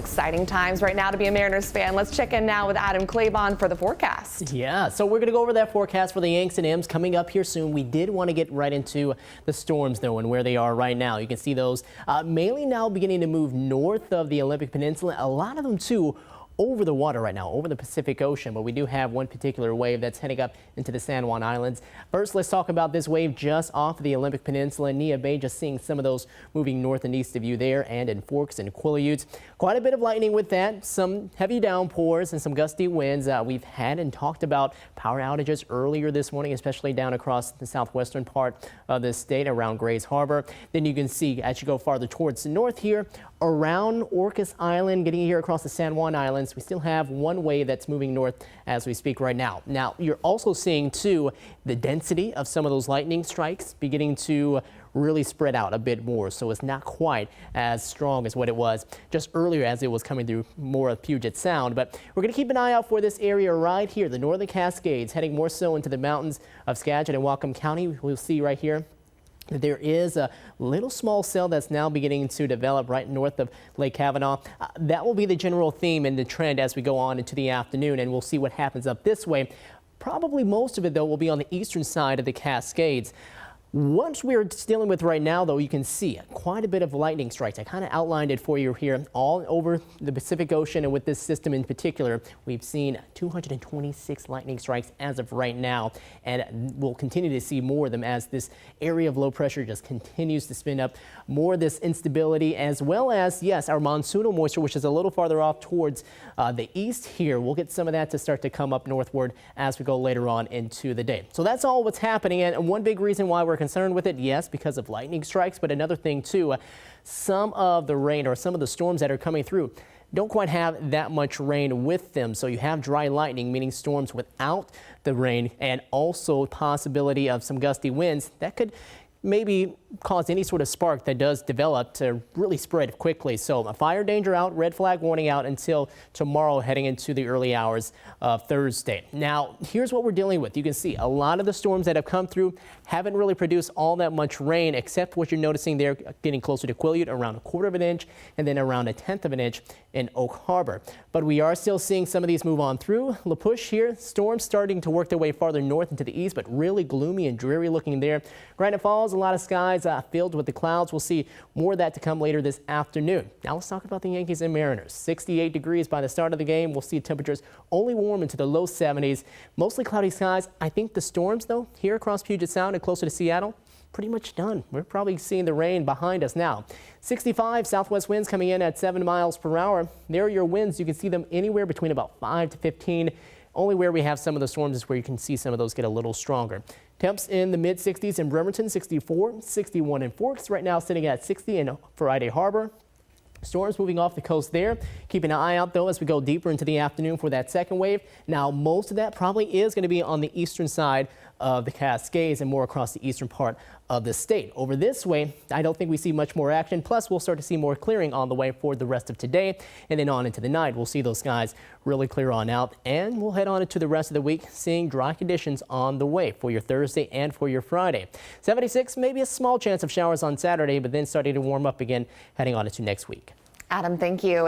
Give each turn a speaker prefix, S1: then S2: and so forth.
S1: exciting times right now to be a Mariners fan. Let's check in now with Adam Claibon for the forecast.
S2: Yeah, so we're going to go over that forecast for the Yanks and M's coming up here soon. We did want to get right into the storms, though, and where they are right now. You can see those mainly now beginning to move north of the Olympic Peninsula. A lot of them, too, over the water right now, over the Pacific Ocean, but we do have one particular wave that's heading up into the San Juan Islands. First, let's talk about this wave just off the Olympic Peninsula. Nia Bay, just seeing some of those moving north and east of you there, and in Forks and Quileutes. Quite a bit of lightning with that, some heavy downpours and some gusty winds. We've had and talked about power outages earlier this morning, especially down across the southwestern part of the state around Grays Harbor. Then you can see as you go farther towards the north here, around Orcas Island, getting here across the San Juan Islands, we still have one wave that's moving north as we speak right now. Now, you're also seeing, too, the density of some of those lightning strikes beginning to really spread out a bit more. So it's not quite as strong as what it was just earlier as it was coming through more of Puget Sound. But we're going to keep an eye out for this area right here, the Northern Cascades, heading more so into the mountains of Skagit and Whatcom County. We'll see right here. There is a little small cell that's now beginning to develop right north of Lake Kavanaugh. That will be the general theme and the trend as we go on into the afternoon, and we'll see what happens up this way. Probably most of it, though, will be on the eastern side of the Cascades. What we're dealing with right now, though, you can see quite a bit of lightning strikes. I kind of outlined it for you here all over the Pacific Ocean, and with this system in particular, we've seen 226 lightning strikes as of right now, and we'll continue to see more of them as this area of low pressure just continues to spin up more of this instability, as well as, yes, our monsoonal moisture, which is a little farther off towards the east here. We'll get some of that to start to come up northward as we go later on into the day. So that's all what's happening, and one big reason why we're concerned with it, yes, because of lightning strikes, but another thing too, some of the rain or some of the storms that are coming through don't quite have that much rain with them. So you have dry lightning, meaning storms without the rain, and also possibility of some gusty winds that could maybe cause any sort of spark that does develop to really spread quickly. So a fire danger out, red flag warning out until tomorrow heading into the early hours of Thursday. Now, here's what we're dealing with. You can see a lot of the storms that have come through haven't really produced all that much rain, except what you're noticing there getting closer to Quileute, around 1/4 of an inch, and then around 1/10 of an inch in Oak Harbor. But we are still seeing some of these move on through. La Push here, storms starting to work their way farther north into the east, but really gloomy and dreary looking there. Granite Falls, a lot of skies filled with the clouds. We'll see more of that to come later this afternoon. Now let's talk about the Yankees and Mariners. 68 degrees by the start of the game. We'll see temperatures only warm into the low 70s. Mostly cloudy skies. I think the storms, though, here across Puget Sound and closer to Seattle, pretty much done. We're probably seeing the rain behind us now. 65 southwest winds coming in at 7 miles per hour. There are your winds. You can see them anywhere between about 5 to 15. Only where we have some of the storms is where you can see some of those get a little stronger. Temps in the mid-60s in Bremerton, 64, 61 in Forks, right now sitting at 60 in Friday Harbor. Storms moving off the coast there. Keep an eye out, though, as we go deeper into the afternoon for that second wave. Now, most of that probably is going to be on the eastern side of the Cascades and more across the eastern part of the state. Over this way, I don't think we see much more action. Plus, we'll start to see more clearing on the way for the rest of today. And then on into the night, we'll see those skies really clear on out. And we'll head on into the rest of the week, seeing dry conditions on the way for your Thursday and for your Friday. 76, maybe a small chance of showers on Saturday, but then starting to warm up again heading on into next week.
S1: Adam, thank you.